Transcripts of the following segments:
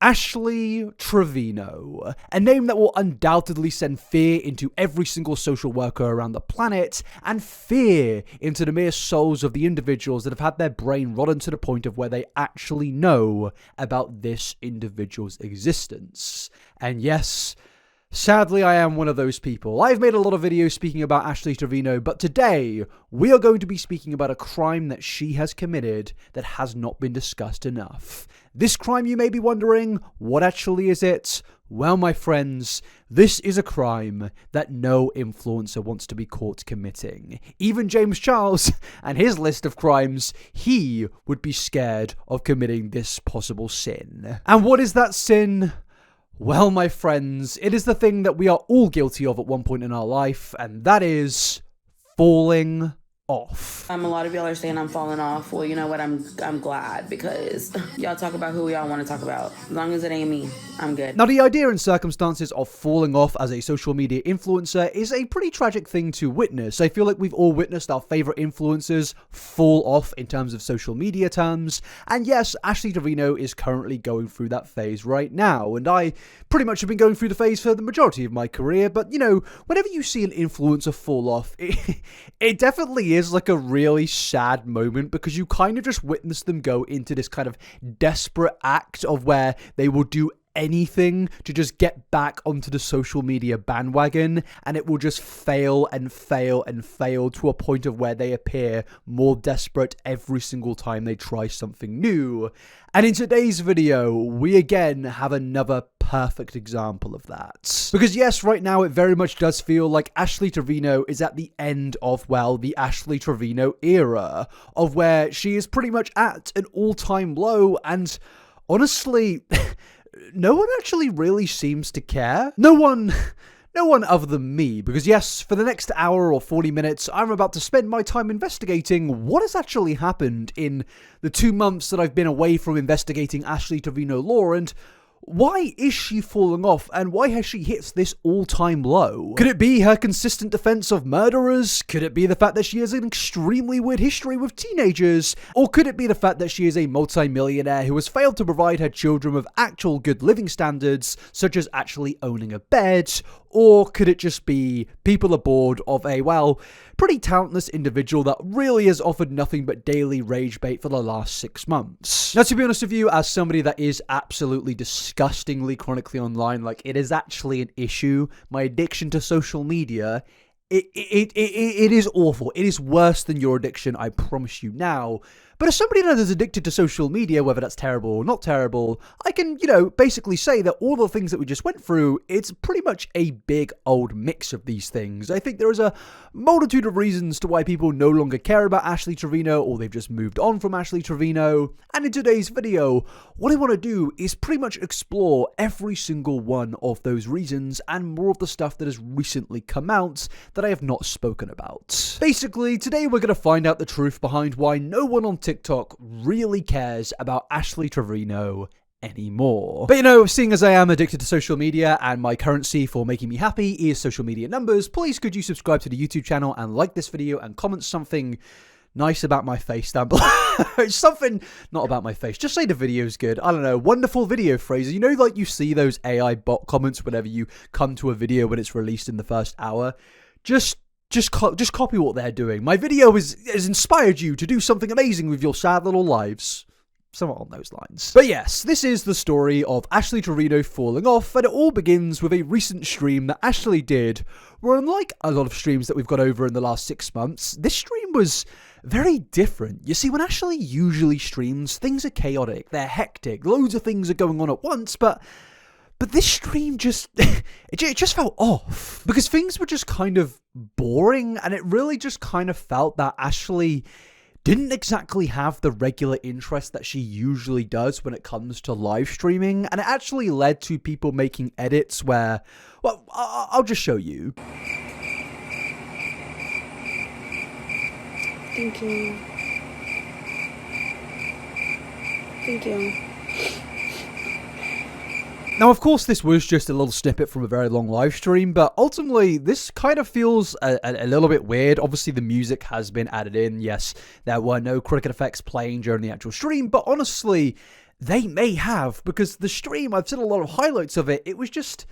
Ashley Trevino, a name that will undoubtedly send fear into every single social worker around the planet, and fear into the mere souls of the individuals that have had their brain rotten to the point of where they actually know about this individual's existence. And yes, sadly, I am one of those people. I've made a lot of videos speaking about Ashley Trevino, but today we are going to be speaking about a crime that she has committed that has not been discussed enough. This crime, you may be wondering, what actually is it? Well, my friends, this is a crime that no influencer wants to be caught committing. Even James Charles and his list of crimes, he would be scared of committing this possible sin. And what is that sin? Well, my friends, it is the thing that we are all guilty of at one point in our life, and that is falling off. A lot of y'all are saying I'm falling off. Well, you know what? I'm glad, because y'all talk about who y'all want to talk about. As long as it ain't me, I'm good. Now, the idea and circumstances of falling off as a social media influencer is a pretty tragic thing to witness. I feel like we've all witnessed our favorite influencers fall off in terms of social media terms. And yes, Ashley Trevino is currently going through that phase right now. And I pretty much have been going through the phase for the majority of my career. But, you know, whenever you see an influencer fall off, it definitely is like a really sad moment, because you kind of just witness them go into this kind of desperate act of where they will do anything to just get back onto the social media bandwagon, and it will just fail and fail and fail to a point of where they appear more desperate every single time they try something new. And in today's video, we again have another perfect example of that. Because yes, right now it very much does feel like Ashley Trevino is at the end of, well, the Ashley Trevino era, of where she is pretty much at an all-time low, and honestly, no one actually really seems to care. No one other than me, because yes, for the next hour or 40 minutes, I'm about to spend my time investigating what has actually happened in the 2 months that I've been away from investigating Ashley Trevino law, and why is she falling off, and why has she hit this all-time low? Could it be her consistent defense of murderers? Could it be the fact that she has an extremely weird history with teenagers? Or could it be the fact that she is a multi-millionaire who has failed to provide her children with actual good living standards, such as actually owning a bed? Or could it just be people are bored of a, well, pretty talentless individual that really has offered nothing but daily rage bait for the last 6 months? Now, to be honest with you, as somebody that is absolutely disgustingly chronically online, like, it is actually an issue. My addiction to social media, it is awful. It is worse than your addiction, I promise you now. But as somebody that is addicted to social media, whether that's terrible or not terrible, I can, basically say that all the things that we just went through, it's pretty much a big old mix of these things. I think there is a multitude of reasons to why people no longer care about Ashley Trevino, or they've just moved on from Ashley Trevino. And in today's video, what I want to do is pretty much explore every single one of those reasons and more of the stuff that has recently come out that I have not spoken about. Basically, today we're going to find out the truth behind why no one on TikTok really cares about Ashley Trevino anymore. But seeing as I am addicted to social media and my currency for making me happy is social media numbers, please could you subscribe to the YouTube channel and like this video and comment something nice about my face down below. Something not about my face, just say the video's good. I don't know, wonderful video phrases. Like you see those AI bot comments whenever you come to a video when it's released in the first hour. Just copy what they're doing. My video has inspired you to do something amazing with your sad little lives. Somewhat on those lines. But yes, this is the story of Ashley Trevino falling off, and it all begins with a recent stream that Ashley did, where unlike a lot of streams that we've got over in the last 6 months, this stream was very different. You see, when Ashley usually streams, things are chaotic, they're hectic, loads of things are going on at once, but this stream just, it just felt off. Because things were just kind of boring, and it really just kind of felt that Ashley didn't exactly have the regular interest that she usually does when it comes to live streaming. And it actually led to people making edits where, well, I'll just show you. Thank you. Thank you. Now, of course, this was just a little snippet from a very long live stream, but ultimately, this kind of feels a little bit weird. Obviously, the music has been added in. Yes, there were no cricket effects playing during the actual stream, but honestly, they may have, because the stream, I've seen a lot of highlights of it, it was just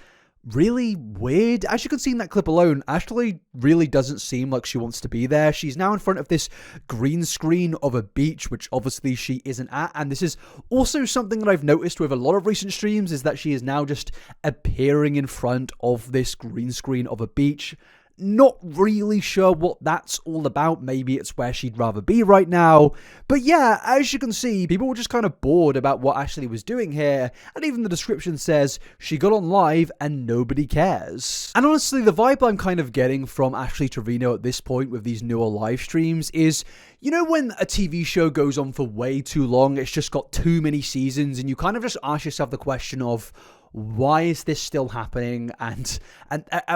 really weird. As you can see in that clip alone, Ashley really doesn't seem like she wants to be there. She's now in front of this green screen of a beach, which obviously she isn't at. And this is also something that I've noticed with a lot of recent streams, is that she is now just appearing in front of this green screen of a beach. Not really sure what that's all about. Maybe it's where she'd rather be right now. But yeah, as you can see, people were just kind of bored about what Ashley was doing here. And even the description says she got on live and nobody cares. And honestly, the vibe I'm kind of getting from Ashley Trevino at this point with these newer live streams is, you know, when a TV show goes on for way too long, it's just got too many seasons, and you kind of just ask yourself the question of, why is this still happening, and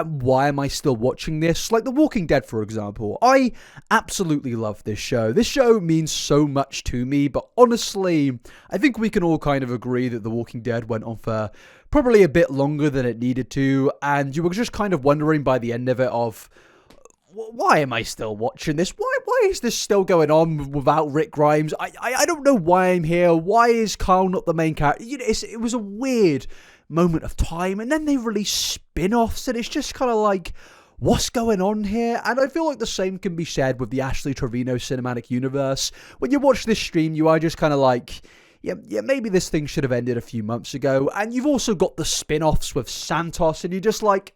why am I still watching this? Like The Walking Dead, for example. I absolutely love this show. This show means so much to me, but honestly, I think we can all kind of agree that The Walking Dead went on for probably a bit longer than it needed to, and you were just kind of wondering by the end of it of, why am I still watching this? Why is this still going on without Rick Grimes? I don't know why I'm here. Why is Carl not the main character? You know, it was a weird moment of time, and then they release spin-offs, and it's just kind of like, what's going on here? And I feel like the same can be said with the Ashley Trevino cinematic universe. When you watch this stream, you are just kind of like, yeah, maybe this thing should have ended a few months ago. And you've also got the spin-offs with Santos, and you're just like,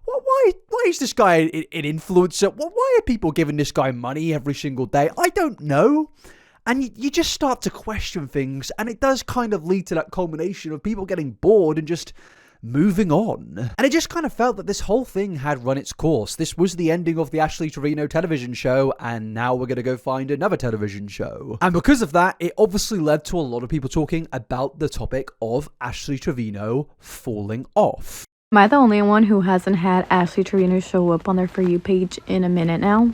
why is this guy an influencer? Why are people giving this guy money every single day? I don't know. And you just start to question things, and it does kind of lead to that culmination of people getting bored and just moving on. And it just kind of felt that this whole thing had run its course. This was the ending of the Ashley Trevino television show, and now we're going to go find another television show. And because of that, it obviously led to a lot of people talking about the topic of Ashley Trevino falling off. Am I the only one who hasn't had Ashley Trevino show up on their For You page in a minute now?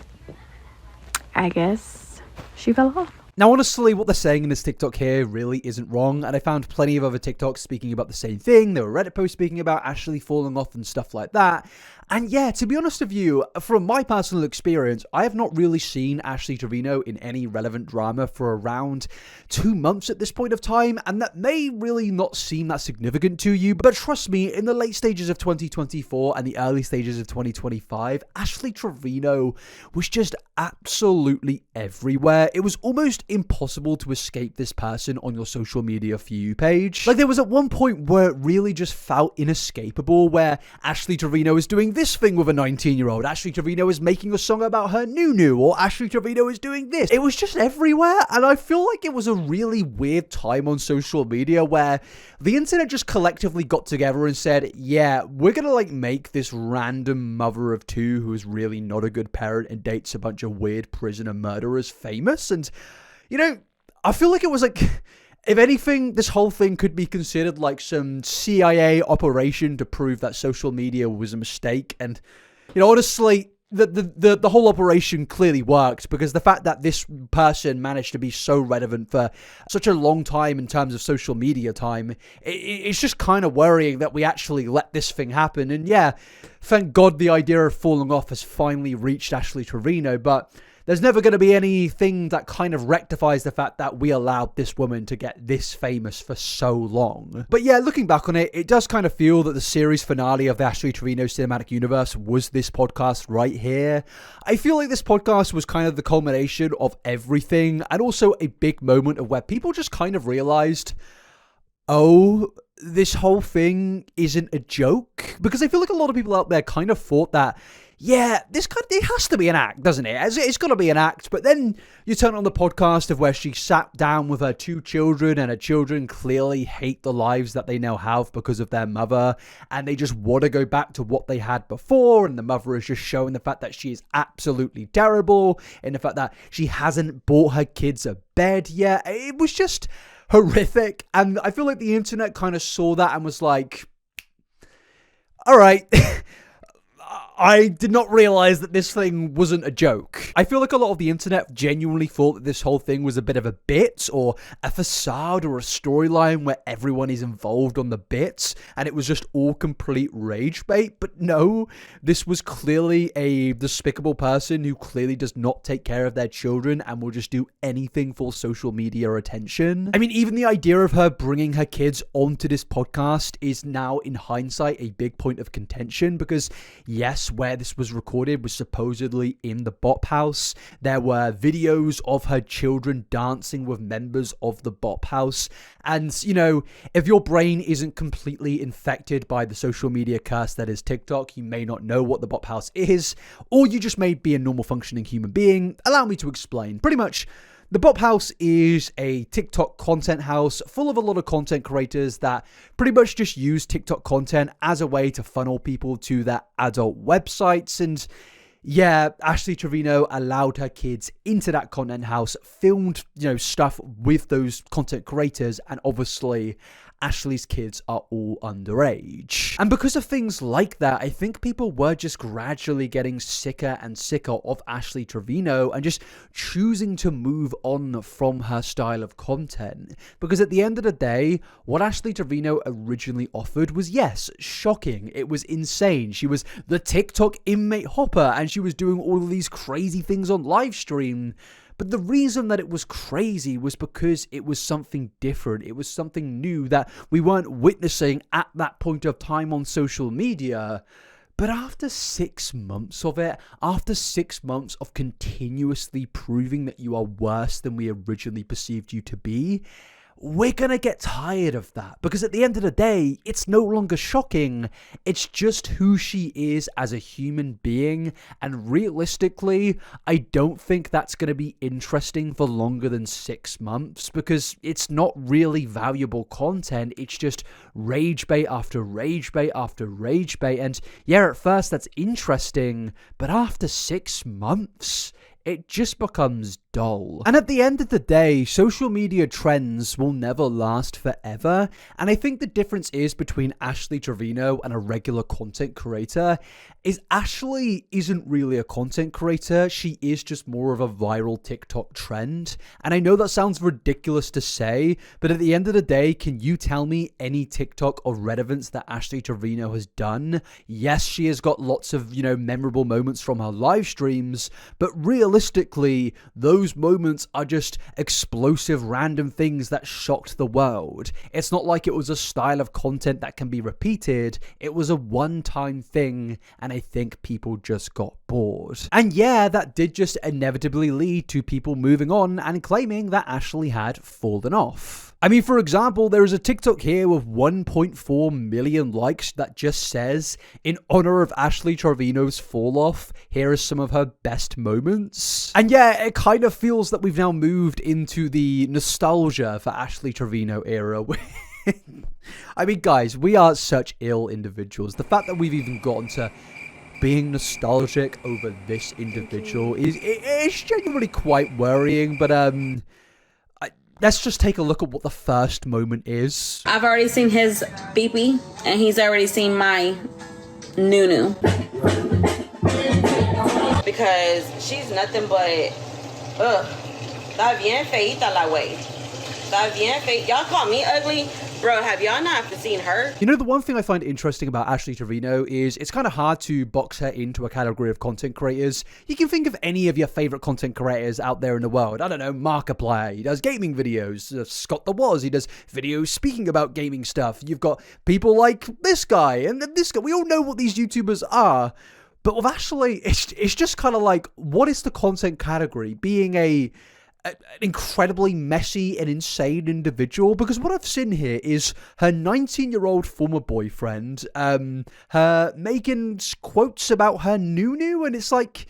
I guess she fell off. Now, honestly, what they're saying in this TikTok here really isn't wrong, and I found plenty of other TikToks speaking about the same thing. There were Reddit posts speaking about Ashley falling off and stuff like that. And yeah, to be honest with you, from my personal experience, I have not really seen Ashley Trevino in any relevant drama for around 2 months at this point of time, and that may really not seem that significant to you, but trust me, in the late stages of 2024 and the early stages of 2025, Ashley Trevino was just absolutely everywhere. It was almost impossible to escape this person on your social media For You page. Like, there was at one point where it really just felt inescapable, where Ashley Trevino is doing this thing with a 19-year-old, Ashley Trevino is making a song about her new, or Ashley Trevino is doing this. It was just everywhere, and I feel like it was a really weird time on social media where the internet just collectively got together and said, yeah, we're gonna like make this random mother of two who is really not a good parent and dates a bunch of weird prisoner murderers famous. And you know, I feel like it was like, if anything, this whole thing could be considered like some CIA operation to prove that social media was a mistake. And, you know, honestly, the whole operation clearly worked, because the fact that this person managed to be so relevant for such a long time in terms of social media time, it's just kind of worrying that we actually let this thing happen. And yeah, thank God the idea of falling off has finally reached Ashley Trevino, but there's never going to be anything that kind of rectifies the fact that we allowed this woman to get this famous for so long. But yeah, looking back on it, it does kind of feel that the series finale of the Ashley Trevino cinematic universe was this podcast right here. I feel like this podcast was kind of the culmination of everything, and also a big moment of where people just kind of realized, oh, this whole thing isn't a joke. Because I feel like a lot of people out there kind of thought that, yeah, it has to be an act, doesn't it? It's got to be an act. But then you turn on the podcast of where she sat down with her 2 children, and her children clearly hate the lives that they now have because of their mother, and they just want to go back to what they had before, and the mother is just showing the fact that she is absolutely terrible, and the fact that she hasn't bought her kids a bed yet. It was just horrific, and I feel like the internet kind of saw that and was like, all right, I did not realize that this thing wasn't a joke. I feel like a lot of the internet genuinely thought that this whole thing was a bit of a bit or a facade or a storyline where everyone is involved on the bits and it was just all complete rage bait. But no, this was clearly a despicable person who clearly does not take care of their children and will just do anything for social media attention. I mean, even the idea of her bringing her kids onto this podcast is now, in hindsight, a big point of contention because, yes, where this was recorded was supposedly in the Bop House. There were videos of her children dancing with members of the Bop House. And, you know, if your brain isn't completely infected by the social media curse that is TikTok, you may not know what the Bop House is, or you just may be a normal functioning human being. Allow me to explain. Pretty much, the Bop House is a TikTok content house full of a lot of content creators that pretty much just use TikTok content as a way to funnel people to their adult websites. And yeah, Ashley Trevino allowed her kids into that content house, filmed, stuff with those content creators, and obviously Ashley's kids are all underage. And because of things like that, I think people were just gradually getting sicker and sicker of Ashley Trevino and just choosing to move on from her style of content. Because at the end of the day, what Ashley Trevino originally offered was, yes, shocking. It was insane. She was the TikTok inmate hopper and she was doing all of these crazy things on live stream. But the reason that it was crazy was because it was something different. It was something new that we weren't witnessing at that point of time on social media. But after 6 months of it, after 6 months of continuously proving that you are worse than we originally perceived you to be, we're gonna get tired of that, because at the end of the day, it's no longer shocking. It's just who she is as a human being, and realistically, I don't think that's gonna be interesting for longer than 6 months, because it's not really valuable content. It's just rage bait after rage bait after rage bait, and yeah, at first that's interesting, but after 6 months, it just becomes dull. And at the end of the day, social media trends will never last forever. And I think the difference is between Ashley Trevino and a regular content creator is Ashley isn't really a content creator. She is just more of a viral TikTok trend. And I know that sounds ridiculous to say, but at the end of the day, can you tell me any TikTok of relevance that Ashley Trevino has done? Yes, she has got lots of, memorable moments from her live streams, but realistically, those moments are just explosive random things that shocked the world. It's not like it was a style of content that can be repeated. It was a one-time thing, and I think people just got bored. And yeah, that did just inevitably lead to people moving on and claiming that Ashley had fallen off. I mean, for example, there is a TikTok here with 1.4 million likes that just says, in honor of Ashley Trevino's fall off, here are some of her best moments. And yeah, it kind of feels that we've now moved into the nostalgia for Ashley Trevino era. I mean, guys, we are such ill individuals. The fact that we've even gotten to being nostalgic over this individual is genuinely quite worrying, but let's just take a look at what the first moment is. I've already seen his beepee, and he's already seen my nunu. Because she's nothing but, está bien feita la wey. Está bien feita. Y'all call me ugly? Bro, have y'all not seen her? The one thing I find interesting about Ashley Trevino is it's kind of hard to box her into a category of content creators. You can think of any of your favorite content creators out there in the world. I don't know, Markiplier, he does gaming videos. Scott the Woz, he does videos speaking about gaming stuff. You've got people like this guy and this guy. We all know what these YouTubers are. But with Ashley, it's just kind of like, what is the content category? Being an incredibly messy and insane individual, because what I've seen here is her 19-year-old former boyfriend, her making quotes about her nunu, and it's like,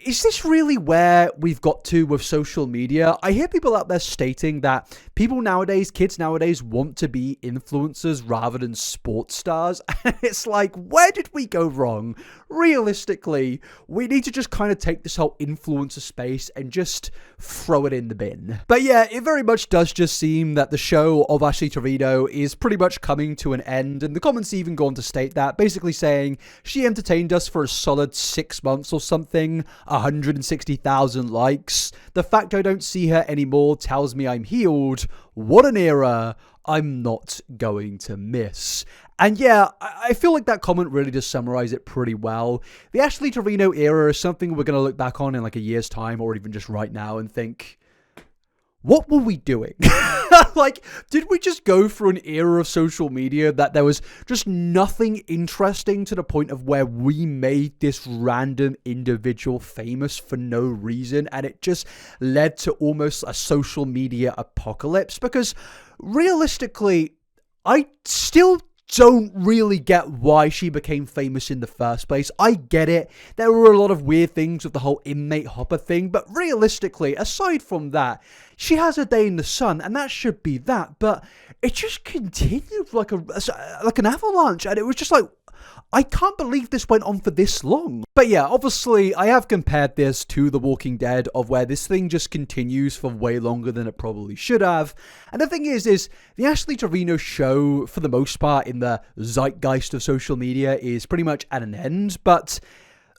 is this really where we've got to with social media? I hear people out there stating that people nowadays, kids nowadays, want to be influencers rather than sports stars. And it's like, where did we go wrong? Realistically, we need to just kind of take this whole influencer space and just throw it in the bin. But yeah, it very much does just seem that the show of Ashley Trevino is pretty much coming to an end. And the comments even go on to state that, basically saying she entertained us for a solid 6 months or something, 160,000 likes. The fact I don't see her anymore tells me I'm healed. What an era I'm not going to miss. And yeah, I feel like that comment really does summarize it pretty well. The Ashley Trevino era is something we're going to look back on in like a year's time, or even just right now, and think, what were we doing? Like, did we just go through an era of social media that there was just nothing interesting to the point of where we made this random individual famous for no reason, and it just led to almost a social media apocalypse? Because realistically, I still don't really get why she became famous in the first place. I get it. There were a lot of weird things with the whole inmate hopper thing, but realistically, aside from that, she has a day in the sun, and that should be that. But it just continued like an avalanche, and it was just like, I can't believe this went on for this long. But yeah, obviously, I have compared this to The Walking Dead, of where this thing just continues for way longer than it probably should have. And the thing is the Ashley Trevino show, for the most part, in the zeitgeist of social media, is pretty much at an end, but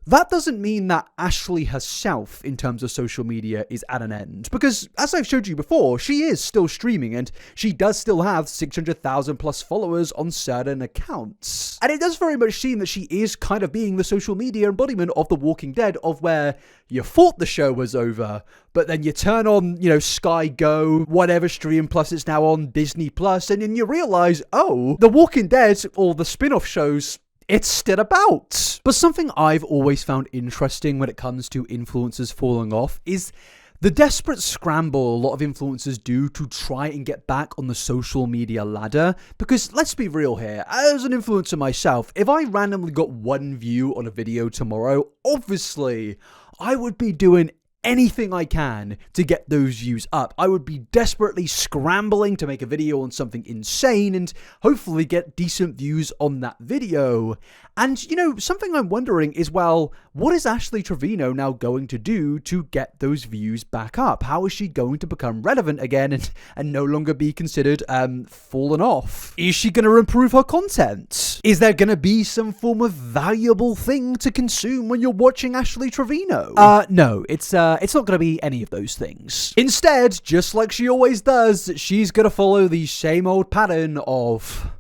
that doesn't mean that Ashley herself, in terms of social media, is at an end. Because, as I've showed you before, she is still streaming, and she does still have 600,000 plus followers on certain accounts. And it does very much seem that she is kind of being the social media embodiment of The Walking Dead, of where you thought the show was over, but then you turn on, Sky Go, whatever stream, plus it's now on Disney Plus, and then you realize, oh, The Walking Dead, or the spin-off shows, it's still about. But something I've always found interesting when it comes to influencers falling off is the desperate scramble a lot of influencers do to try and get back on the social media ladder. Because let's be real here, as an influencer myself, if I randomly got one view on a video tomorrow, obviously I would be doing anything I can to get those views up. I would be desperately scrambling to make a video on something insane and hopefully get decent views on that video. And, something I'm wondering is, well, what is Ashley Trevino now going to do to get those views back up? How is she going to become relevant again and no longer be considered fallen off? Is she going to improve her content? Is there going to be some form of valuable thing to consume when you're watching Ashley Trevino? No, it's not going to be any of those things. Instead, just like she always does, she's going to follow the same old pattern of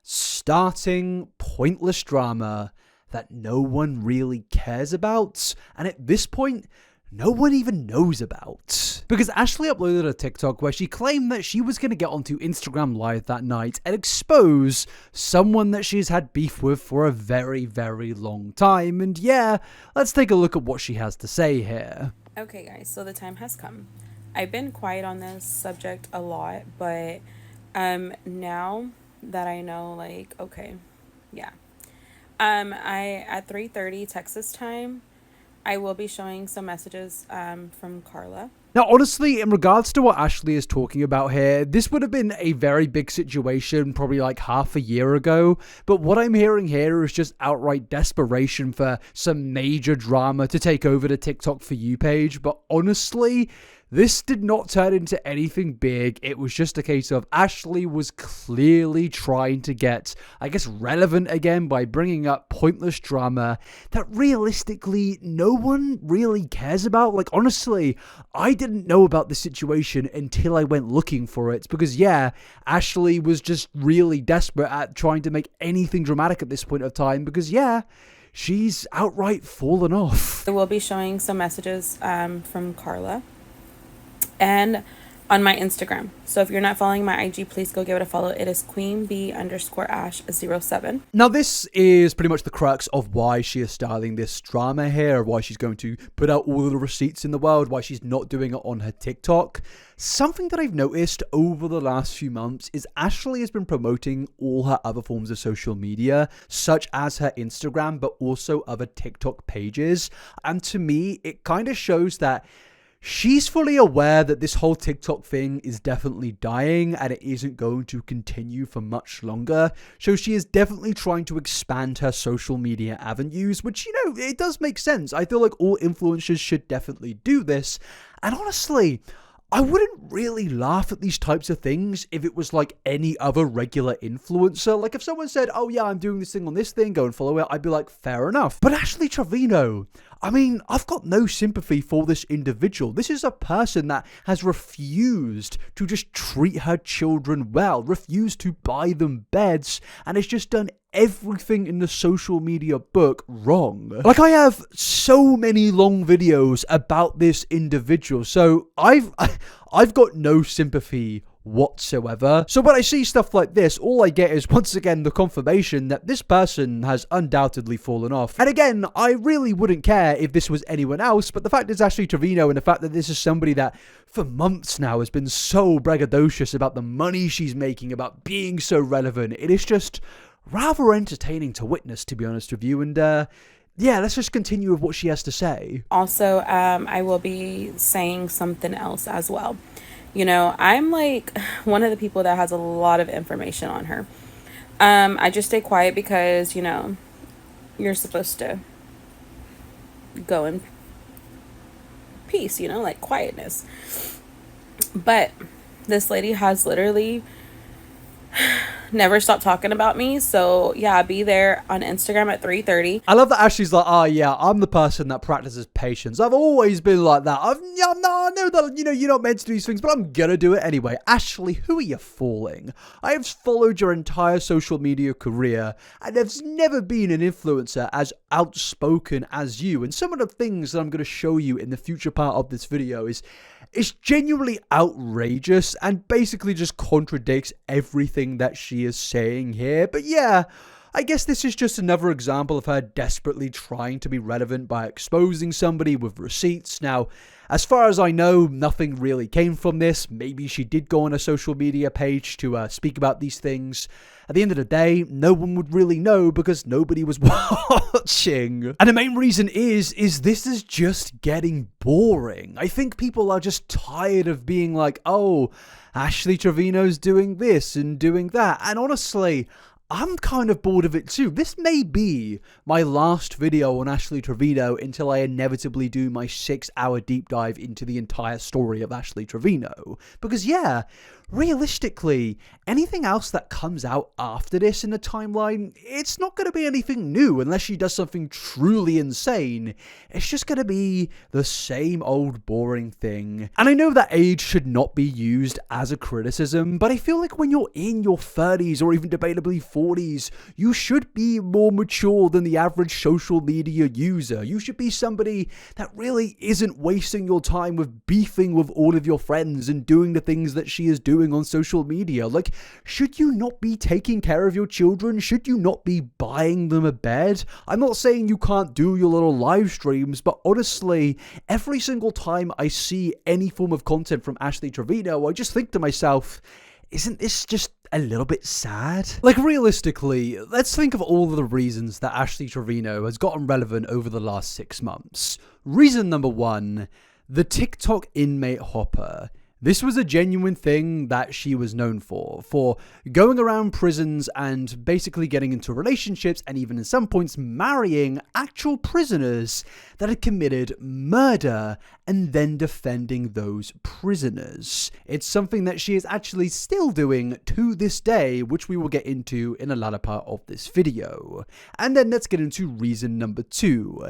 starting pointless drama that no one really cares about, and at this point, no one even knows about. Because Ashley uploaded a TikTok where she claimed that she was going to get onto Instagram Live that night and expose someone that she's had beef with for a very, very long time. And yeah, let's take a look at what she has to say here. Okay, guys, so the time has come. I've been quiet on this subject a lot, but now that I know, okay, yeah. I at 3:30 Texas time, I will be showing some messages from Carla. Now, honestly, in regards to what Ashley is talking about here, this would have been a very big situation probably like half a year ago. But what I'm hearing here is just outright desperation for some major drama to take over the TikTok For You page. But honestly, this did not turn into anything big. It was just a case of Ashley was clearly trying to get, relevant again by bringing up pointless drama that realistically no one really cares about. Honestly, I didn't know about the situation until I went looking for it because, yeah, Ashley was just really desperate at trying to make anything dramatic at this point of time because, yeah, she's outright fallen off. I will be showing some messages from Carla. And on my Instagram. So if you're not following my IG, please go give it a follow. It is queenb_ash07. Now, this is pretty much the crux of why she is starting this drama here, why she's going to put out all of the receipts in the world, why she's not doing it on her TikTok. Something that I've noticed over the last few months is Ashley has been promoting all her other forms of social media, such as her Instagram, but also other TikTok pages. And to me, it kind of shows that she's fully aware that this whole TikTok thing is definitely dying and it isn't going to continue for much longer. So she is definitely trying to expand her social media avenues, which, you know, it does make sense. I feel like all influencers should definitely do this. And honestly, I wouldn't really laugh at these types of things if it was like any other regular influencer. Like if someone said, oh yeah, I'm doing this thing on this thing, go and follow it, I'd be like, fair enough. But Ashley Trevino, I mean, I've got no sympathy for this individual. This is a person that has refused to just treat her children well, refused to buy them beds, and has just done everything in the social media book wrong. Like, I have so many long videos about this individual, so I've got no sympathy whatsoever. So when I see stuff like this, all I get is once again the confirmation that this person has undoubtedly fallen off. And again, I really wouldn't care if this was anyone else, but the fact is Ashley Trevino, and the fact that this is somebody that for months now has been so braggadocious about the money she's making, about being so relevant, it is just rather entertaining to witness, to be honest with you. And yeah, let's just continue with what she has to say. Also, I will be saying something else as well. You know, I'm like one of the people that has a lot of information on her. I just stay quiet because, you know, you're supposed to go in peace, you know, like quietness. But this lady has literally never stopped talking about me. So yeah, be there on Instagram at 3:30. I love that Ashley's like, oh yeah, I'm the person that practices patience. I've always been like that. I know that, you know, you're not meant to do these things, but I'm gonna do it anyway. Ashley, who are you fooling? I have followed your entire social media career, and there's never been an influencer as outspoken as you. And some of the things that I'm gonna show you in the future part of this video is genuinely outrageous and basically just contradicts everything that she is saying here. But yeah, I guess this is just another example of her desperately trying to be relevant by exposing somebody with receipts. Now, as far as I know, nothing really came from this. Maybe she did go on a social media page to speak about these things. At the end of the day, no one would really know because nobody was watching. And the main reason is this is just getting boring. I think people are just tired of being like, oh, Ashley Trevino's doing this and doing that. And honestly, I'm kind of bored of it too. This may be my last video on Ashley Trevino until I inevitably do my 6-hour deep dive into the entire story of Ashley Trevino. Because yeah, realistically, anything else that comes out after this in the timeline, it's not going to be anything new unless she does something truly insane. It's just going to be the same old boring thing. And I know that age should not be used as a criticism, but I feel like when you're in your 30s or even debatably 40s, you should be more mature than the average social media user. You should be somebody that really isn't wasting your time with beefing with all of your friends and doing the things that she is doing on social media. Like, should you not be taking care of your children? Should you not be buying them a bed? I'm not saying you can't do your little live streams, but honestly, every single time I see any form of content from Ashley Trevino, I just think to myself, isn't this just a little bit sad? Like, realistically, let's think of all of the reasons that Ashley Trevino has gotten relevant over the last 6 months. Reason number 1, the TikTok inmate hopper. This was a genuine thing that she was known for going around prisons and basically getting into relationships and even in some points marrying actual prisoners that had committed murder and then defending those prisoners. It's something that she is actually still doing to this day, which we will get into in a latter part of this video. And then let's get into reason number 2.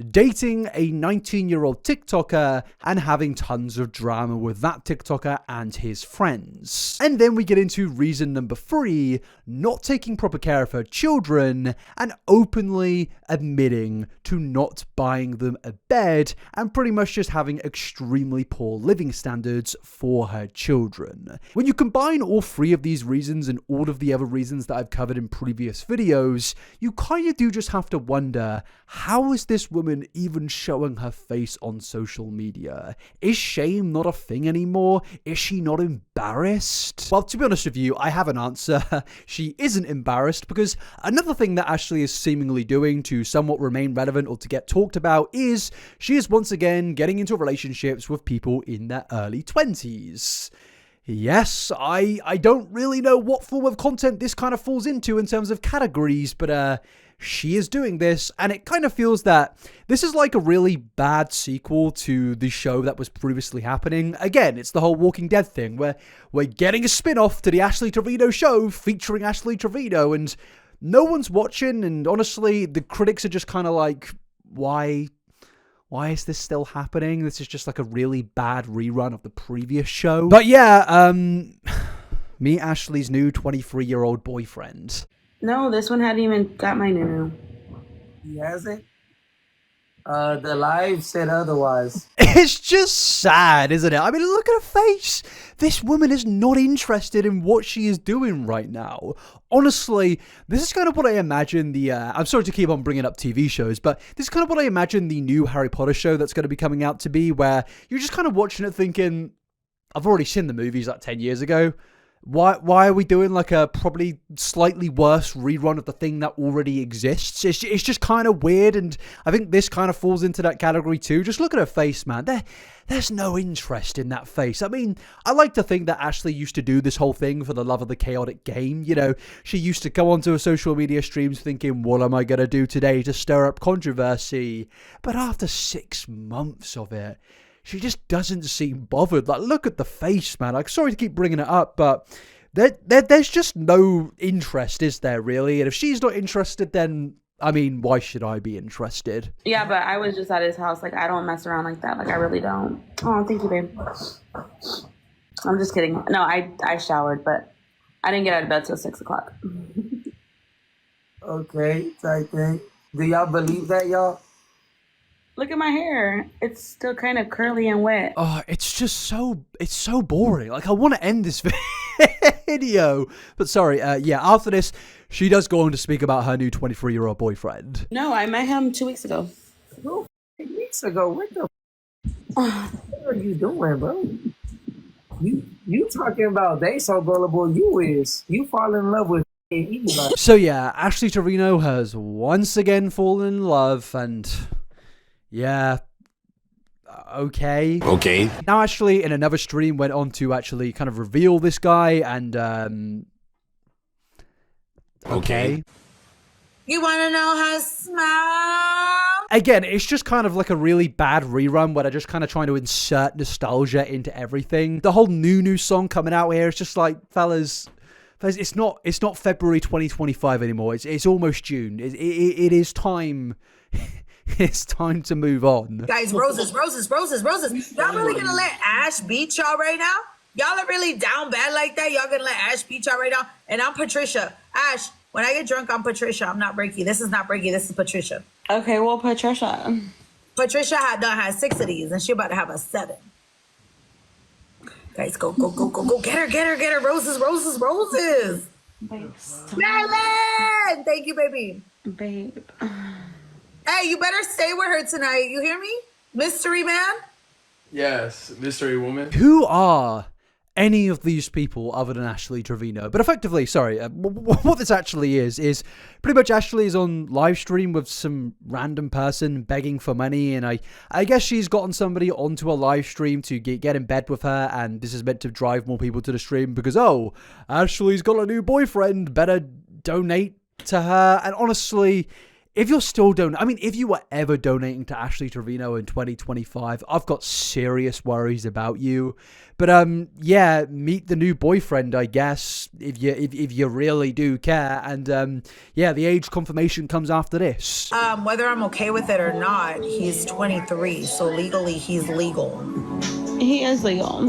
Dating a 19-year-old TikToker and having tons of drama with that TikToker TikToker and his friends. And then we get into reason number 3, not taking proper care of her children and openly admitting to not buying them a bed and pretty much just having extremely poor living standards for her children. When you combine all 3 of these reasons and all of the other reasons that I've covered in previous videos, you kind of do just have to wonder, how is this woman even showing her face on social media? Is shame not a thing anymore? Is she not embarrassed? Well, to be honest with you, I have an answer. She isn't embarrassed, because another thing that Ashley is seemingly doing to somewhat remain relevant or to get talked about is she is once again getting into relationships with people in their early 20s. Yes, I don't really know what form of content this kind of falls into in terms of categories, but she is doing this, and it kind of feels that this is like a really bad sequel to the show that was previously happening. Again, it's the whole Walking Dead thing, where we're getting a spin-off to the Ashley Trevino show featuring Ashley Trevino, and no one's watching, and honestly, the critics are just kind of like, why is this still happening? This is just like a really bad rerun of the previous show. But yeah, meet Ashley's new 23-year-old boyfriend. No, this one hadn't even got my new. He hasn't? The live said otherwise. It's just sad, isn't it? I mean, look at her face. This woman is not interested in what she is doing right now. Honestly, this is kind of what I imagine I'm sorry to keep on bringing up TV shows, but this is kind of what I imagine the new Harry Potter show that's going to be coming out to be, where you're just kind of watching it thinking, I've already seen the movies like 10 years ago. Why are we doing like a probably slightly worse rerun of the thing that already exists? It's just kind of weird, and I think this kind of falls into that category too. Just look at her face, man. There's no interest in that face. I mean, I like to think that Ashley used to do this whole thing for the love of the chaotic game. You know, she used to go onto her social media streams thinking, what am I going to do today to stir up controversy? But after 6 months of it, she just doesn't seem bothered. Like, look at the face, man. Like, sorry to keep bringing it up, but there's just no interest, is there, really? And if she's not interested, then, I mean, why should I be interested? Yeah, but I was just at his house. Like, I don't mess around like that. Like, I really don't. Oh, thank you, babe. I'm just kidding. No, I showered, but I didn't get out of bed till 6 o'clock. Okay, tight thing. Do y'all believe that, y'all? Look at my hair. It's still kind of curly and wet. Oh, it's so boring. Like, I want to end this video. But sorry, yeah, after this, she does go on to speak about her new 23-year-old boyfriend. No, I met him 2 weeks ago. 2 weeks ago? What the what are you doing, bro? You talking about they so gullible you is. You fall in love with anybody. So yeah, Ashley Trevino has once again fallen in love, and yeah, okay. Now Ashley, in another stream, went on to actually kind of reveal this guy, and okay. You want to know how to smile? Again, it's just kind of like a really bad rerun where they're just kind of trying to insert nostalgia into everything. The whole new song coming out here is just like, fellas, it's not February 2025 anymore. It's almost June. It is time. It's time to move on. Guys, roses. Y'all really gonna let Ash beat y'all right now? Y'all are really down bad like that? Y'all gonna let Ash beat y'all right now? And I'm Patricia. Ash, when I get drunk, I'm Patricia. I'm not Breaky. This is not Breaky. This is Patricia. Okay, well, Patricia. Patricia had 6 of these, and she about to have a 7. Guys, go. Get her. Roses. Babe, Marilyn! Thank you, baby. babe. Hey, you better stay with her tonight. You hear me? Mystery man? Yes, mystery woman. Who are any of these people other than Ashley Trevino? But effectively, sorry, what this actually is pretty much Ashley is on live stream with some random person begging for money, and I guess she's gotten somebody onto a live stream to get in bed with her, and this is meant to drive more people to the stream because, oh, Ashley's got a new boyfriend, better donate to her. And honestly, if you're still if you were ever donating to Ashley Trevino in 2025, I've got serious worries about you. But yeah, meet the new boyfriend, I guess, if you really do care. And yeah, the age confirmation comes after this. Whether I'm okay with it or not, he's 23, so legally he's legal. He is legal.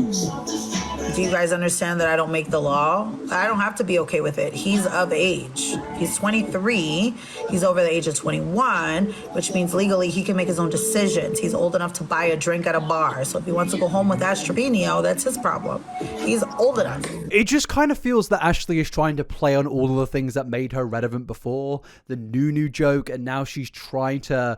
Do you guys understand that I don't make the law? I don't have to be okay with it. He's of age. He's 23. He's over the age of 21, which means legally he can make his own decisions. He's old enough to buy a drink at a bar. So if he wants to go home with Ash Trevino, that's his problem. He's old enough. It just kind of feels that Ashley is trying to play on all of the things that made her relevant before. The new joke, and now she's trying to...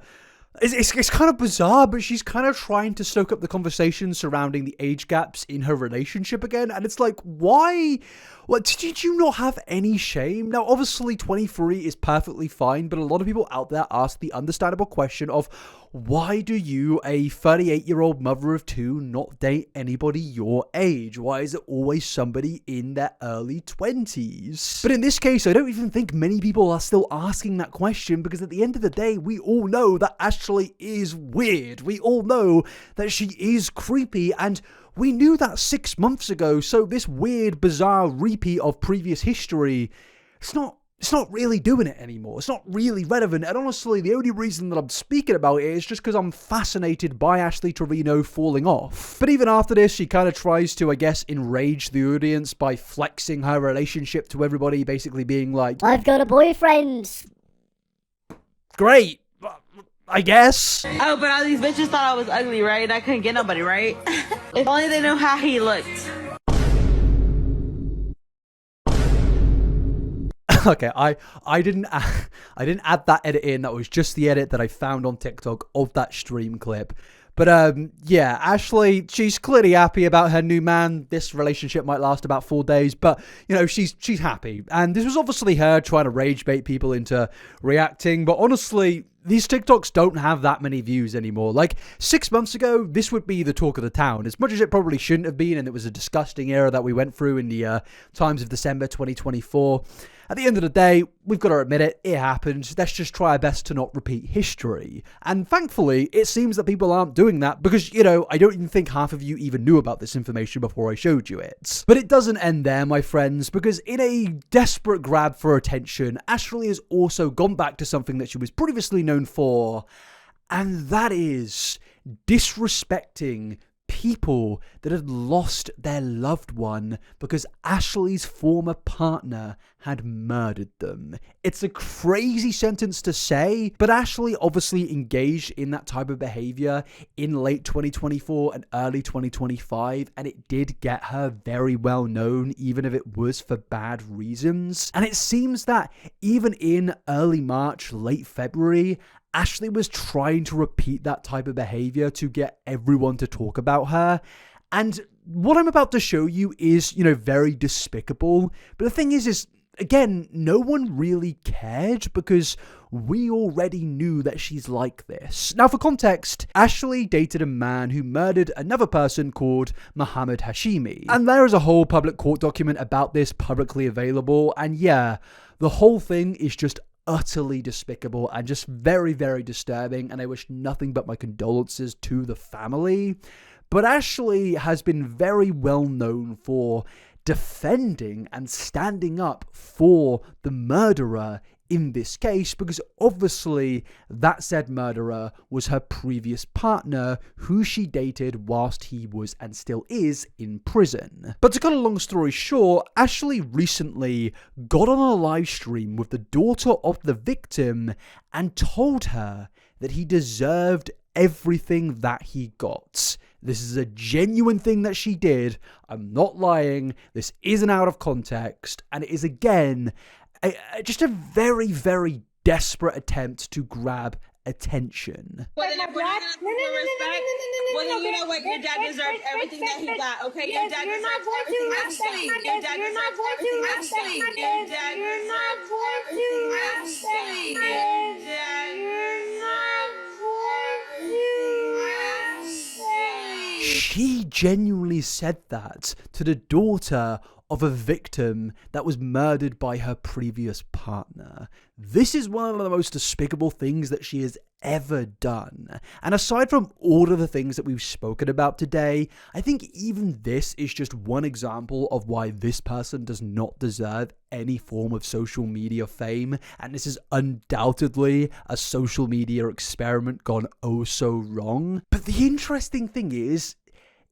It's kind of bizarre, but she's kind of trying to stoke up the conversation surrounding the age gaps in her relationship again. And it's like, why? What, did you not have any shame? Now, obviously, 23 is perfectly fine, but a lot of people out there ask the understandable question of, why do you, a 38-year-old mother of two, not date anybody your age? Why is it always somebody in their early 20s? But in this case, I don't even think many people are still asking that question, because at the end of the day, we all know that Ashley is weird. We all know that she is creepy, and we knew that 6 months ago, so this weird, bizarre repeat of previous history, it's not really doing it anymore. It's not really relevant. And honestly, the only reason that I'm speaking about it is just because I'm fascinated by Ashley Trevino falling off. But even after this, she kind of tries to, I guess, enrage the audience by flexing her relationship to everybody, basically being like, I've got a boyfriend. Great, I guess. Oh, but all these bitches thought I was ugly, right? I couldn't get nobody, right? If only they knew how he looked. Okay, I didn't add that edit in. That was just the edit that I found on TikTok of that stream clip. But yeah, Ashley, she's clearly happy about her new man. This relationship might last about 4 days, but you know, she's happy. And this was obviously her trying to rage bait people into reacting, but honestly, these TikToks don't have that many views anymore. Like 6 months ago, this would be the talk of the town, as much as it probably shouldn't have been, and it was a disgusting era that we went through in the times of December 2024. At the end of the day, we've got to admit it, it happened. Let's just try our best to not repeat history. And thankfully, it seems that people aren't doing that because, you know, I don't even think half of you even knew about this information before I showed you it. But it doesn't end there, my friends, because in a desperate grab for attention, Ashley has also gone back to something that she was previously known for, and that is disrespecting people that had lost their loved one because Ashley's former partner had murdered them. It's a crazy sentence to say, but Ashley obviously engaged in that type of behavior in late 2024 and early 2025, and it did get her very well known, even if it was for bad reasons. And it seems that even in early March, late February, Ashley was trying to repeat that type of behavior to get everyone to talk about her. And what I'm about to show you is, you know, very despicable. But the thing is again, no one really cared because we already knew that she's like this. Now, for context, Ashley dated a man who murdered another person called Mohammed Hashimi. And there is a whole public court document about this publicly available. And yeah, the whole thing is just utterly despicable and just very, very disturbing, and I wish nothing but my condolences to the family. But Ashley has been very well known for defending and standing up for the murderer in this case, because obviously that said murderer was her previous partner who she dated whilst he was and still is in prison. But to cut a long story short, Ashley recently got on a live stream with the daughter of the victim and told her that he deserved everything that he got. This is a genuine thing that she did. I'm not lying. This isn't out of context. And it is, again, just a very, very desperate attempt to grab attention. Well, then if we're not gonna respect, well, then you know what? Your dad deserves everything that he got, okay? Your dad deserves everything that he got. Your dad deserves everything that he got. Your dad deserves everything that he got. Your dad, you're not going to. She genuinely said that to the daughter of a victim that was murdered by her previous partner. This is one of the most despicable things that she has ever done. And aside from all of the things that we've spoken about today, I think even this is just one example of why this person does not deserve any form of social media fame. And this is undoubtedly a social media experiment gone oh so wrong. But the interesting thing is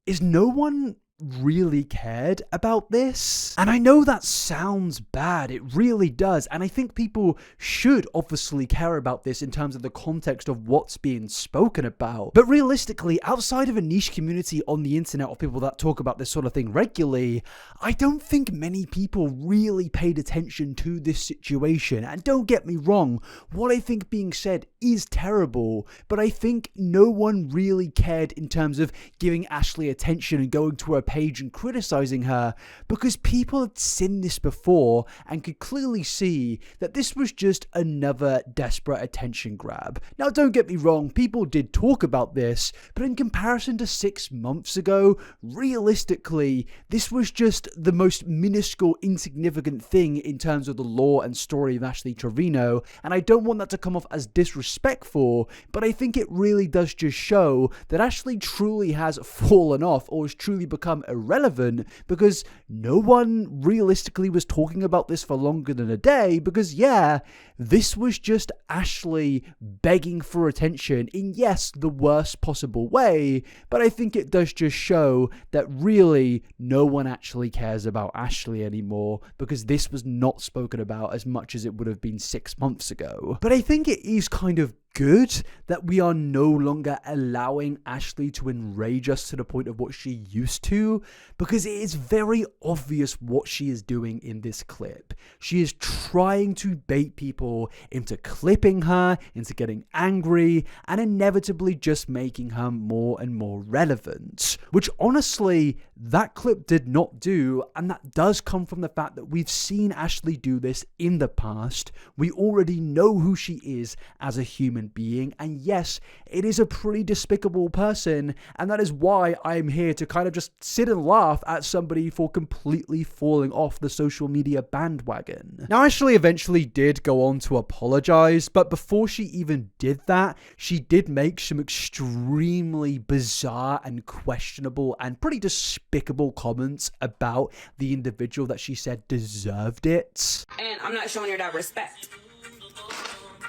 is no one really cared about this. And I know that sounds bad, it really does, and I think people should obviously care about this in terms of the context of what's being spoken about. But realistically, outside of a niche community on the internet of people that talk about this sort of thing regularly, I don't think many people really paid attention to this situation. And don't get me wrong, what I think being said is terrible, but I think no one really cared in terms of giving Ashley attention and going to her page and criticizing her, because people had seen this before and could clearly see that this was just another desperate attention grab. Now, don't get me wrong, people did talk about this, but in comparison to 6 months ago, realistically, this was just the most minuscule, insignificant thing in terms of the lore and story of Ashley Trevino, and I don't want that to come off as disrespectful, but I think it really does just show that Ashley truly has fallen off or has truly become irrelevant, because no one realistically was talking about this for longer than a day, because yeah, this was just Ashley begging for attention in, yes, the worst possible way, but I think it does just show that really no one actually cares about Ashley anymore, because this was not spoken about as much as it would have been 6 months ago. But I think it is kind of good that we are no longer allowing Ashley to enrage us to the point of what she used to, because it is very obvious what she is doing in this clip. She is trying to bait people into clipping her, into getting angry, and inevitably just making her more and more relevant, which honestly, that clip did not do, and that does come from the fact that we've seen Ashley do this in the past. We already know who she is as a human being, and yes, it is a pretty despicable person, and that is why I'm here to kind of just sit and laugh at somebody for completely falling off the social media bandwagon. Now, Ashley eventually did go on to apologize, but before she even did that, she did make some extremely bizarre and questionable and pretty despicable comments about the individual that she said deserved it. And I'm not showing your dad respect.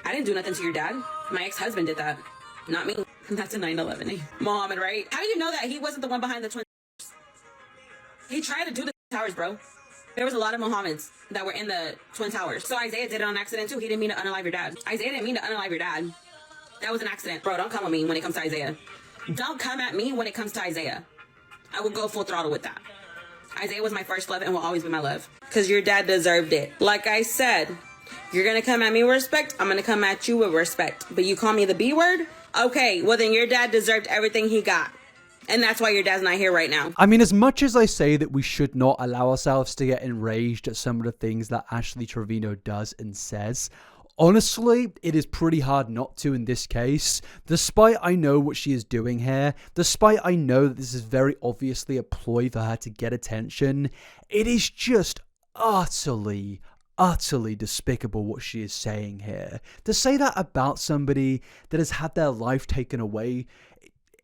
I didn't do nothing to your dad. My ex-husband did that, not me. That's a 9/11. Mohammed, right? How do you know that he wasn't the one behind the Twin Towers? He tried to do the towers, bro. There was a lot of Mohammeds that were in the Twin Towers. So Isaiah did it on accident too. He didn't mean to unalive your dad. Isaiah didn't mean to unalive your dad. That was an accident. Bro, don't come with me when it comes to Isaiah. Don't come at me when it comes to Isaiah. I will go full throttle with that. Isaiah was my first love and will always be my love. Because your dad deserved it. Like I said, you're going to come at me with respect, I'm going to come at you with respect. But you call me the B word? Okay, well then your dad deserved everything he got. And that's why your dad's not here right now. I mean, as much as I say that we should not allow ourselves to get enraged at some of the things that Ashley Trevino does and says, honestly, it is pretty hard not to in this case. Despite I know what she is doing here, despite I know that this is very obviously a ploy for her to get attention, it is just utterly despicable what she is saying here. To say that about somebody that has had their life taken away,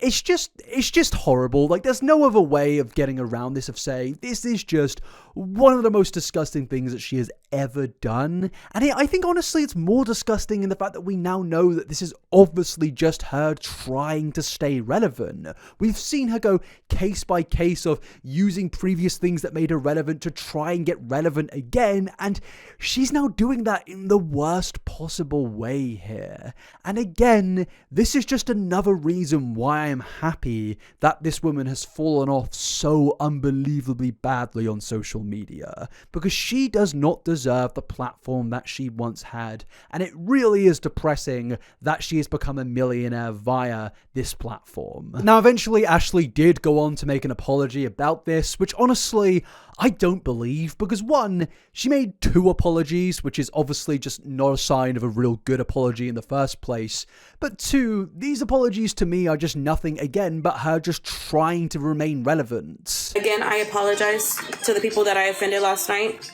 it's just horrible. Like, there's no other way of getting around this, of saying this is just one of the most disgusting things that she has ever done. And I think honestly it's more disgusting in the fact that we now know that this is obviously just her trying to stay relevant. We've seen her go case by case of using previous things that made her relevant to try and get relevant again, and she's now doing that in the worst possible way here. And again, this is just another reason why I am happy that this woman has fallen off so unbelievably badly on social media, because she does not deserve the platform that she once had, and it really is depressing that she has become a millionaire via this platform. Now, eventually Ashley did go on to make an apology about this, which honestly I don't believe, because one, she made 2 apologies, which is obviously just not a sign of a real good apology in the first place, but 2, these apologies to me are just nothing again but her just trying to remain relevant. Again, I apologize to the people that I offended last night.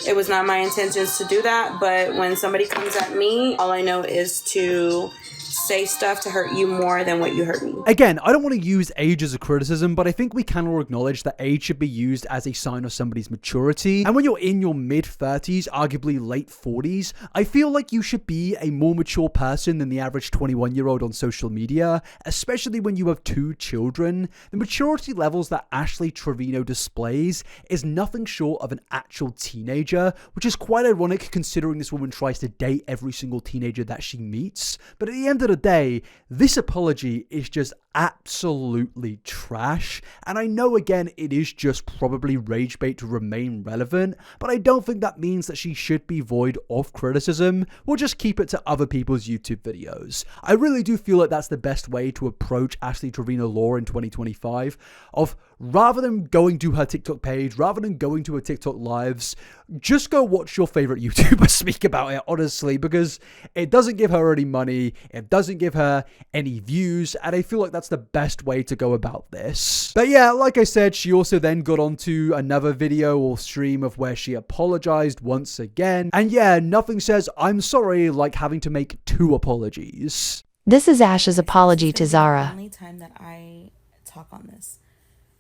It was not my intentions to do that, but when somebody comes at me, all I know is to say stuff to hurt you more than what you hurt me. Again, I don't want to use age as a criticism, but I think we can all acknowledge that age should be used as a sign of somebody's maturity. And when you're in your mid-30s, arguably late 40s, I feel like you should be a more mature person than the average 21-year-old on social media, especially when you have 2 children. The maturity levels that Ashley Trevino displays is nothing short of an actual teenager, which is quite ironic considering this woman tries to date every single teenager that she meets. But at the end of the day, this apology is just absolutely trash, and I know again it is just probably rage bait to remain relevant, but I don't think that means that she should be void of criticism. We'll just keep it to other people's YouTube videos. I really do feel like that's the best way to approach Ashley Trevino law in 2025, of rather than going to her TikTok page, rather than going to her TikTok lives, just go watch your favorite YouTuber speak about it, honestly, because it doesn't give her any money, it doesn't give her any views, and I feel like that's the best way to go about this. But yeah, like I said, she also then got onto another video or stream of where she apologized once again. And yeah, nothing says I'm sorry like having to make 2 apologies. This is Ash's apology to This is Zara. the only time that I talk on this.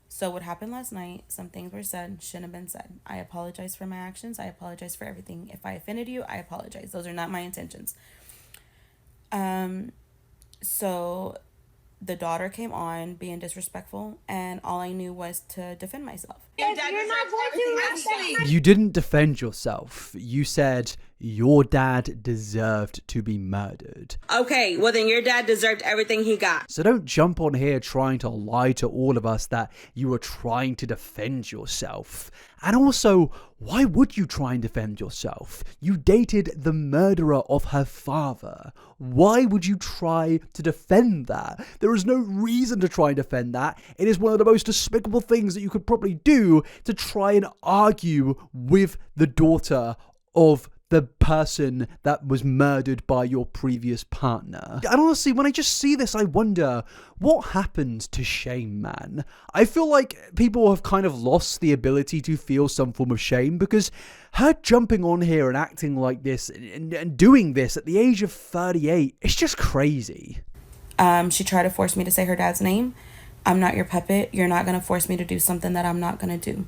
So what happened last night, some things were said, shouldn't have been said. I apologize for my actions. I apologize for everything. If I offended you, I apologize. Those are not my intentions. So the daughter came on being disrespectful, and all I knew was to defend myself. You're not going to Ashley. You didn't defend yourself. You said your dad deserved to be murdered. Okay, well then your dad deserved everything he got. So don't jump on here trying to lie to all of us that you were trying to defend yourself. And also, why would you try and defend yourself? You dated the murderer of her father. Why would you try to defend that? There is no reason to try and defend that. It is one of the most despicable things that you could probably do to try and argue with the daughter of the person that was murdered by your previous partner. And honestly, when I just see this, I wonder, what happened to shame, man? I feel like people have kind of lost the ability to feel some form of shame, because her jumping on here and acting like this and doing this at the age of 38, it's just crazy. She tried to force me to say her dad's name. I'm not your puppet. You're not going to force me to do something that I'm not going to do.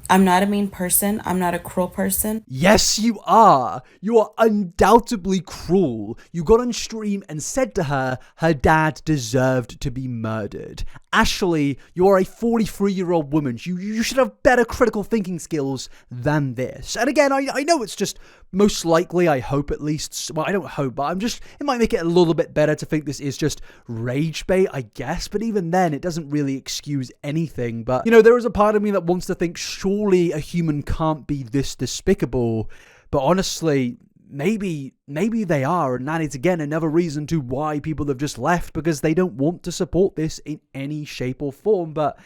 I'm not a mean person. I'm not a cruel person. Yes, you are. You are undoubtedly cruel. You got on stream and said to her dad deserved to be murdered. Ashley, you are a 43-year-old woman. You should have better critical thinking skills than this. And again, I know it's just most likely, I hope at least, well, I don't hope, but it might make it a little bit better to think this is just rage bait, I guess. But even then, it doesn't really excuse anything. But, you know, there is a part of me that wants to think, surely a human can't be this despicable. But honestly, maybe they are, and that is again another reason to why people have just left, because they don't want to support this in any shape or form. But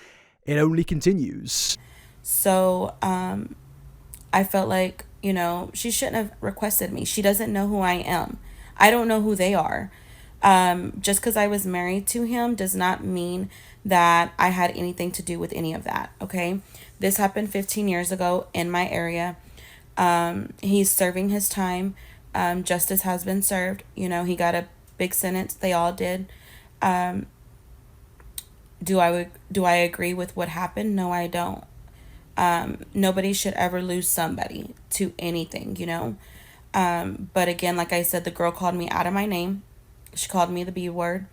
it only continues. So I felt like, you know, she shouldn't have requested me. She doesn't know who I am. I don't know who they are. Just because I was married to him does not mean that I had anything to do with any of that. Okay, this happened 15 years ago in my area. He's serving his time. Justice has been served. You know, he got a big sentence. They all did. Do I agree with what happened? No, I don't. Nobody should ever lose somebody to anything, you know. But again, like I said, the girl called me out of my name. She called me the B word.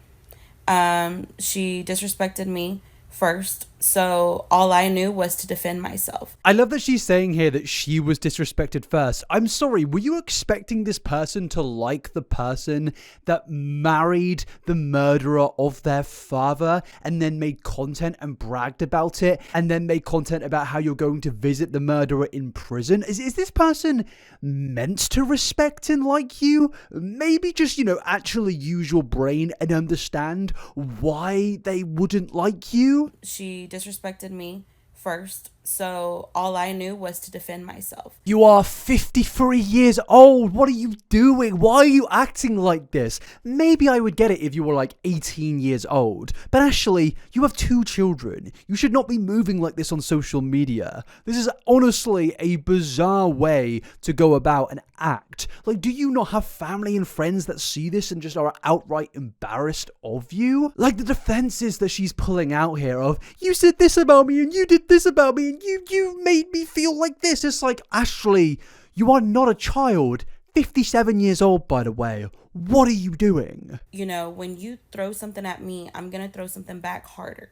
She disrespected me first, so all I knew was to defend myself. I love that she's saying here that she was disrespected first. I'm sorry, were you expecting this person to like the person that married the murderer of their father and then made content and bragged about it, and then made content about how you're going to visit the murderer in prison? Is this person meant to respect and like you? Maybe just, you know, actually use your brain and understand why they wouldn't like you. She disrespected me first, So all I knew was to defend myself. You are 53 years old. What are you doing? Why are you acting like this? Maybe I would get it if you were like 18 years old. But actually, you have 2 children. You should not be moving like this on social media. This is honestly a bizarre way to go about and act. Like, do you not have family and friends that see this and just are outright embarrassed of you? Like, the defenses that she's pulling out here of, you said this about me and you did this about me and you made me feel like this. It's like, Ashley, you are not a child. 57 years old, by the way. What are you doing? You know, when you throw something at me, I'm going to throw something back harder.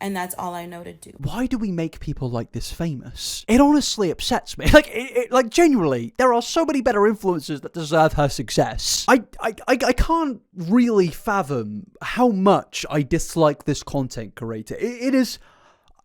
And that's all I know to do. Why do we make people like this famous? It honestly upsets me. Like genuinely, there are so many better influencers that deserve her success. I can't really fathom how much I dislike this content creator. It is...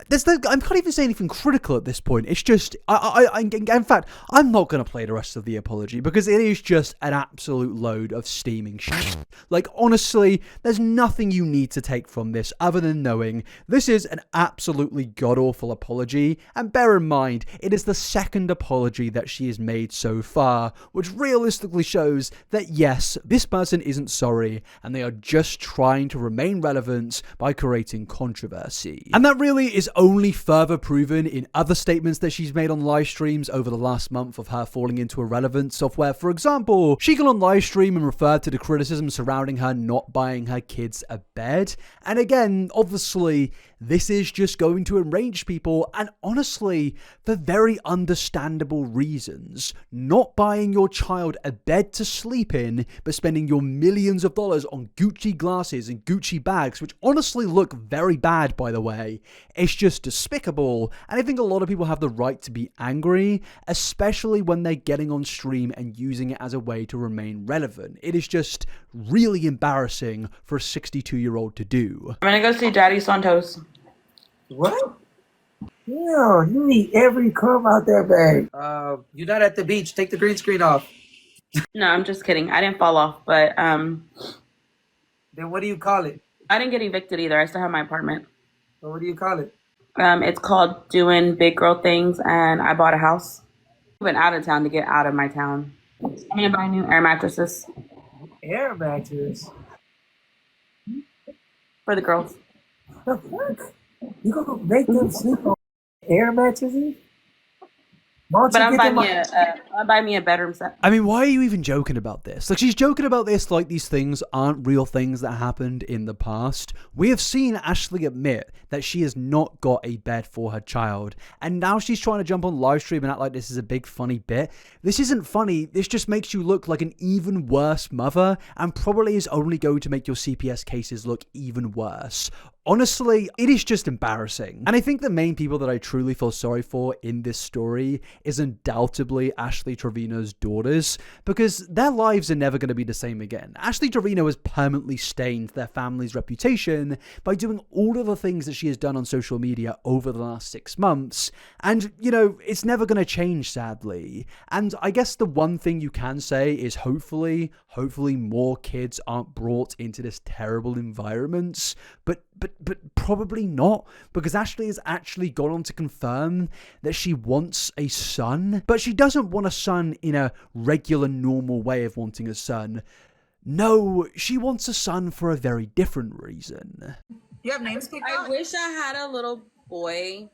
I can't even say anything critical at this point. It's just, in fact, I'm not going to play the rest of the apology because it is just an absolute load of steaming shit. Like, honestly, there's nothing you need to take from this other than knowing this is an absolutely god-awful apology. And bear in mind, it is the second apology that she has made so far, which realistically shows that yes, this person isn't sorry and they are just trying to remain relevant by creating controversy. And that really is only further proven in other statements that she's made on live streams over the last month of her falling into irrelevance of where, for example, she got on live stream and referred to the criticism surrounding her not buying her kids a bed. And again, obviously, this is just going to enrage people, and honestly, for very understandable reasons. Not buying your child a bed to sleep in, but spending your millions of dollars on Gucci glasses and Gucci bags, which honestly look very bad, by the way. It's just despicable, and I think a lot of people have the right to be angry, especially when they're getting on stream and using it as a way to remain relevant. It is just really embarrassing for a 62-year-old to do. I'm gonna go see Daddy Santos. What? Yeah, you need every crumb out there, babe. You're not at the beach. Take the green screen off. No, I'm just kidding. I didn't fall off, but Then what do you call it? I didn't get evicted either. I still have my apartment. Or what do you call it? It's called doing big girl things, and I bought a house. I went out of town to get out of my town. I'm gonna buy new air mattresses Air mattress. for the girls. The fuck? You gonna make them sleep on air mattresses? But I'm buying me a bedroom set. I mean, why are you even joking about this? Like, she's joking about this like these things aren't real things that happened in the past. We have seen Ashley admit that she has not got a bed for her child, and now she's trying to jump on live stream and act like this is a big funny bit. This isn't funny. This just makes you look like an even worse mother, and probably is only going to make your CPS cases look even worse. Honestly, it is just embarrassing. And I think the main people that I truly feel sorry for in this story is undoubtedly Ashley Trevino's daughters, because their lives are never going to be the same again. Ashley Trevino has permanently stained their family's reputation by doing all of the things that she has done on social media over the last 6 months. And, you know, it's never going to change, sadly. And I guess the one thing you can say is hopefully more kids aren't brought into this terrible environment. But probably not, because Ashley has actually gone on to confirm that she wants a son, but she doesn't want a son in a regular, normal way of wanting a son. No, she wants a son for a very different reason. You have names picked out? I wish I had a little boy,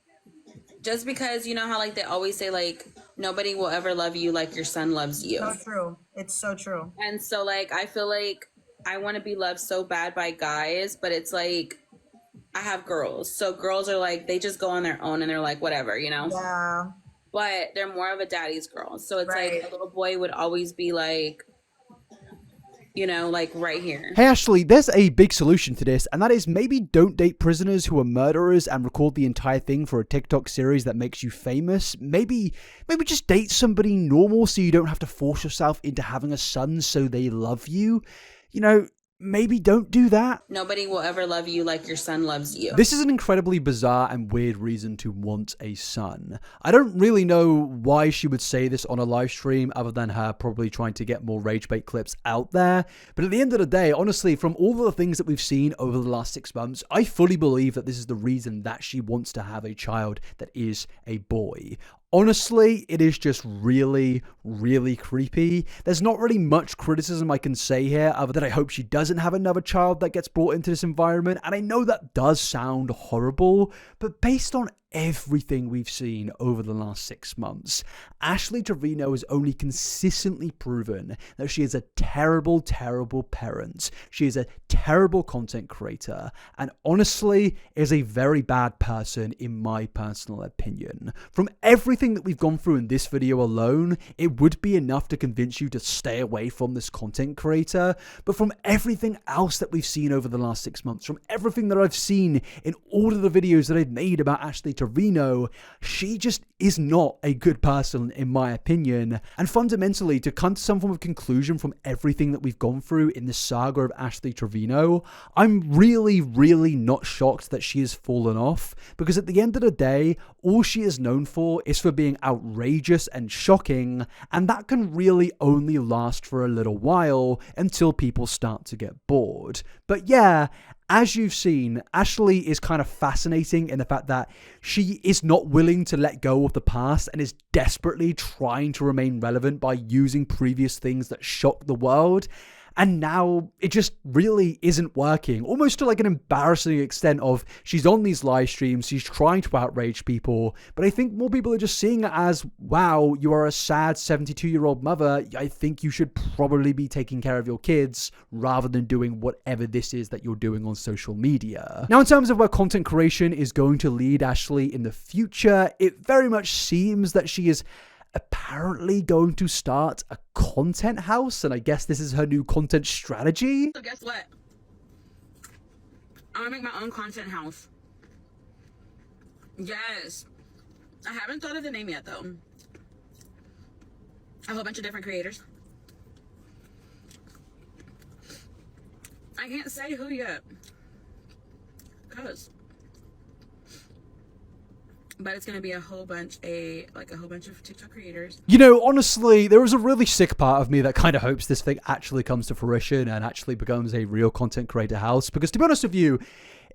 just because, you know how like they always say like nobody will ever love you like your son loves you. So true. It's so true. And so like I feel like I want to be loved so bad by guys, but it's like I have girls, so girls are like, they just go on their own and they're like, whatever, you know? Yeah. But they're more of a daddy's girl. So it's Right. like a little boy would always be like, you know, like right here. Hey Ashley, there's a big solution to this, and that is maybe don't date prisoners who are murderers and record the entire thing for a TikTok series that makes you famous. Maybe just date somebody normal so you don't have to force yourself into having a son so they love you. You know, maybe don't do that. Nobody will ever love you like your son loves you. This is an incredibly bizarre and weird reason to want a son. I don't really know why she would say this on a live stream other than her probably trying to get more rage bait clips out there. But at the end of the day, honestly, from all the things that we've seen over the last 6 months, I fully believe that this is the reason that she wants to have a child that is a boy. Honestly, it is just really, really creepy. There's not really much criticism I can say here other than I hope she doesn't have another child that gets brought into this environment. And I know that does sound horrible, but based on everything we've seen over the last 6 months, Ashley Trevino has only consistently proven that she is a terrible, terrible parent. She is a terrible content creator, and honestly is a very bad person in my personal opinion. From everything that we've gone through in this video alone, it would be enough to convince you to stay away from this content creator, but from everything else that we've seen over the last 6 months, from everything that I've seen in all of the videos that I've made about Ashley Trevino, she just is not a good person in my opinion. And fundamentally, to come to some form of conclusion from everything that we've gone through in the saga of Ashley Trevino, I'm really, really not shocked that she has fallen off, because at the end of the day, all she is known for is for being outrageous and shocking, and that can really only last for a little while until people start to get bored. But yeah, as you've seen, Ashley is kind of fascinating in the fact that she is not willing to let go of the past and is desperately trying to remain relevant by using previous things that shocked the world. And now it just really isn't working, almost to like an embarrassing extent of she's on these live streams, she's trying to outrage people, but I think more people are just seeing it as, wow, you are a sad 72-year-old mother, I think you should probably be taking care of your kids rather than doing whatever this is that you're doing on social media. Now, in terms of where content creation is going to lead Ashley in the future, it very much seems that she is apparently going to start a content house, and I guess this is her new content strategy. So guess what? I'm gonna make my own content house. Yes. I haven't thought of the name yet though. A whole bunch of different creators. I can't say who yet. But it's gonna be a whole bunch of TikTok creators. You know, honestly, there is a really sick part of me that kind of hopes this thing actually comes to fruition and actually becomes a real content creator house. Because to be honest with you,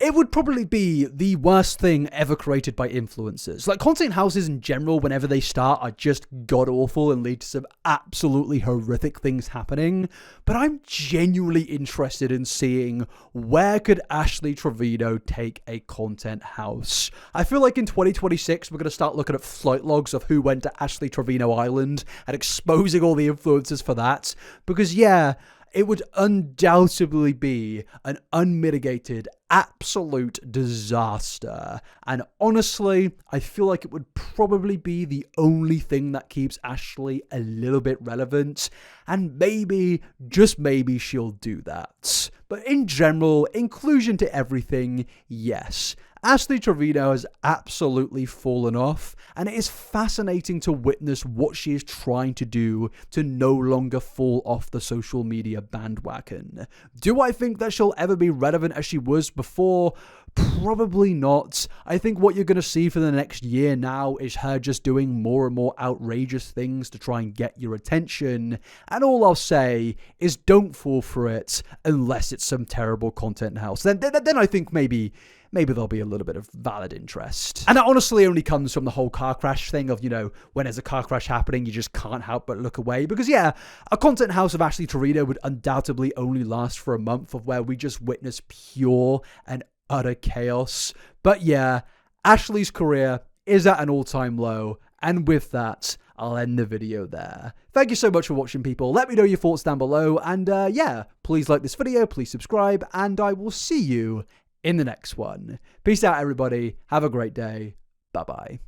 it would probably be the worst thing ever created by influencers. Like, content houses in general, whenever they start, are just god-awful and lead to some absolutely horrific things happening. But I'm genuinely interested in seeing where could Ashley Trevino take a content house. I feel like in 2026, we're going to start looking at flight logs of who went to Ashley Trevino Island and exposing all the influencers for that. Because, yeah, it would undoubtedly be an unmitigated, absolute disaster. And honestly, I feel like it would probably be the only thing that keeps Ashley a little bit relevant. And maybe, just maybe, she'll do that. But in general, inclusion to everything, yes. Ashley Trevino has absolutely fallen off, and it is fascinating to witness what she is trying to do to no longer fall off the social media bandwagon. Do I think that she'll ever be relevant as she was before? Probably not. I think what you're going to see for the next year now is her just doing more and more outrageous things to try and get your attention, and all I'll say is don't fall for it unless it's some terrible content house. Then I think maybe there'll be a little bit of valid interest. And that honestly only comes from the whole car crash thing of, you know, when there's a car crash happening, you just can't help but look away. Because yeah, a content house of Ashley Trevino would undoubtedly only last for a month of where we just witness pure and utter chaos. But yeah, Ashley's career is at an all-time low. And with that, I'll end the video there. Thank you so much for watching, people. Let me know your thoughts down below. And yeah, please like this video, please subscribe, and I will see you in the next one. Peace out, everybody. Have a great day. Bye-bye.